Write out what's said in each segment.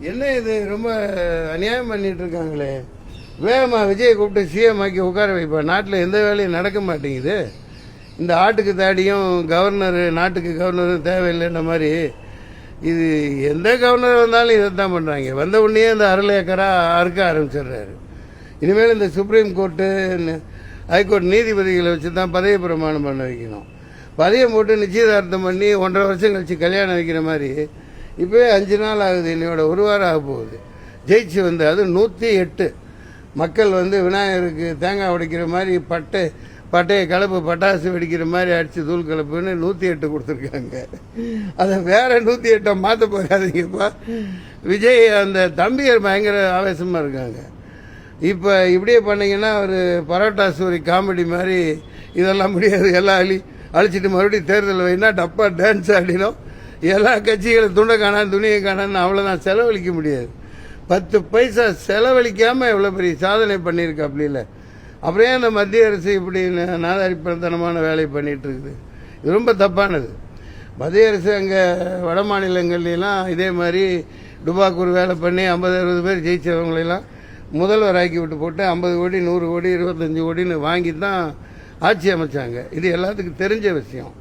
என்ன இது ரொம்ப அநியாயம் பண்ணிட்டு இருக்காங்களே. வேகமா விஜய் கூப்பிட்டு சிஎம் ஆக்கி உட்கார வைப்பா. நாட்டில் எந்த வேலையும் நடக்க மாட்டேங்குது. இந்த ஆட்டுக்கு தாடியும் கவர்னர் நாட்டுக்கு கவர்னரும் தேவையில்லைன்ற மாதிரி இது எந்த கவர்னர் வந்தாலும் இதைத்தான் பண்ணுறாங்க. வந்த உடனே இந்த அருள் ஏக்கரா அறுக்க ஆரம்பிச்சிடுறாரு. இனிமேல் இந்த சுப்ரீம் கோர்ட்டு ஹைகோர்ட் நீதிபதிகளை வச்சு தான் பதவி பிரமாணம் பண்ண வைக்கணும். பதவியை போட்டு நிச்சயதார்த்தம் பண்ணி 1.5 வருஷம் கழிச்சு கல்யாணம் வைக்கிற மாதிரி இப்போவே 5 நாள் ஆகுது. இன்னையோட 1 வாரம் ஆக போகுது. ஜெயிச்சு வந்து அது 108 மக்கள் வந்து விநாயகருக்கு தேங்காய் உடைக்கிற மாதிரி பட்டைய கலப்பு பட்டாசு வெடிக்கிற மாதிரி அடிச்சு தூள் கலப்புன்னு 108 கொடுத்துருக்காங்க. அதை வேற 108 மாற்ற போகாதீங்கப்பா. விஜய் அந்த தம்பியர் பயங்கர ஆவேசமாக இருக்காங்க. இப்போ இப்படியே பண்ணீங்கன்னா ஒரு பரோட்டா சூரி காமெடி மாதிரி இதெல்லாம் முடியாது. எல்லாம் அழிச்சிட்டு மறுபடியும் தேர்தல் வைனா டப்பா டான்ஸ் ஆடினோம். எல்லா கட்சிகளும் துண்டை காணான் துணியை காணான்னு அவ்வளோதான். செலவழிக்க முடியாது. 10 பைசா செலவழிக்காமல் எவ்வளோ பெரிய சாதனை பண்ணியிருக்கு. அப்படி இல்லை. அப்புறம் அந்த மத்திய அரசு இப்படி நாதாரிப்பத்தனமான வேலையை பண்ணிட்டு இருக்குது. இது ரொம்ப தப்பானது. மத்திய அரசு அங்கே வட மாநிலங்கள்லாம் இதே மாதிரி டுபாக்கூர் வேலை பண்ணி 50-60 பேர் ஜெயிச்சவங்களெல்லாம் முதல்வர் ஆக்கி விட்டு போட்டு 50 கோடி 100 கோடி 25 கோடின்னு வாங்கி தான் ஆட்சி அமைச்சாங்க. இது எல்லாத்துக்கும் தெரிஞ்ச விஷயம்.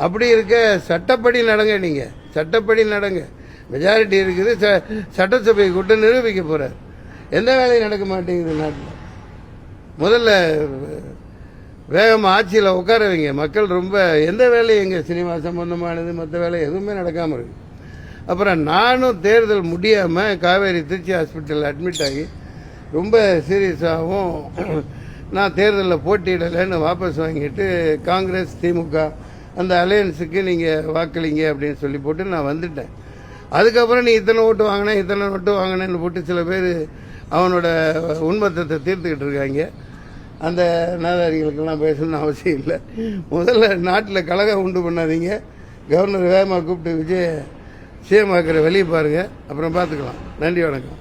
அப்படி இருக்க சட்டப்படி நடங்க. நீங்கள் சட்டப்படி நடங்க. மெஜாரிட்டி இருக்குது. சட்டசபை கூட்டம் நிரூபிக்க போறார். எந்த வேலையும் நடக்க மாட்டேங்குது நாட்டில். முதல்ல வேகமாக ஆட்சியில் உட்கார வைங்க. மக்கள் ரொம்ப எந்த வேலையும் எங்கள் சினிமா சம்பந்தமானது மற்ற வேலை எதுவுமே நடக்காமல் இருக்கு. அப்புறம் நானும் தேர்தல் முடியாமல் காவேரி திருச்சி ஹாஸ்பிட்டலில் அட்மிட் ஆகி ரொம்ப சீரியஸாகவும் நான் தேர்தலில் போட்டியிடலைன்னு வாபஸ் வாங்கிட்டு காங்கிரஸ் திமுக அந்த அலையன்ஸுக்கு நீங்கள் வாக்களிங்க அப்படின்னு சொல்லி போட்டு நான் வந்துட்டேன். அதுக்கப்புறம் நீ இத்தனை ஓட்டு வாங்கினேன்னு போட்டு சில பேர் அவனோட உண்மத்தத்தை தீர்த்துக்கிட்டு இருக்காங்க. அந்த நாதாரிகளுக்கெல்லாம் பேசணும்னு அவசியம் இல்லை. முதல்ல நாட்டில் கலகம் உண்டு பண்ணாதீங்க. கவர்னர் வேகமாக கூப்பிட்டு விஜய் சிஎம் ஆக்கிற வெளியே பாருங்கள். அப்புறம் பார்த்துக்கலாம். நன்றி, வணக்கம்.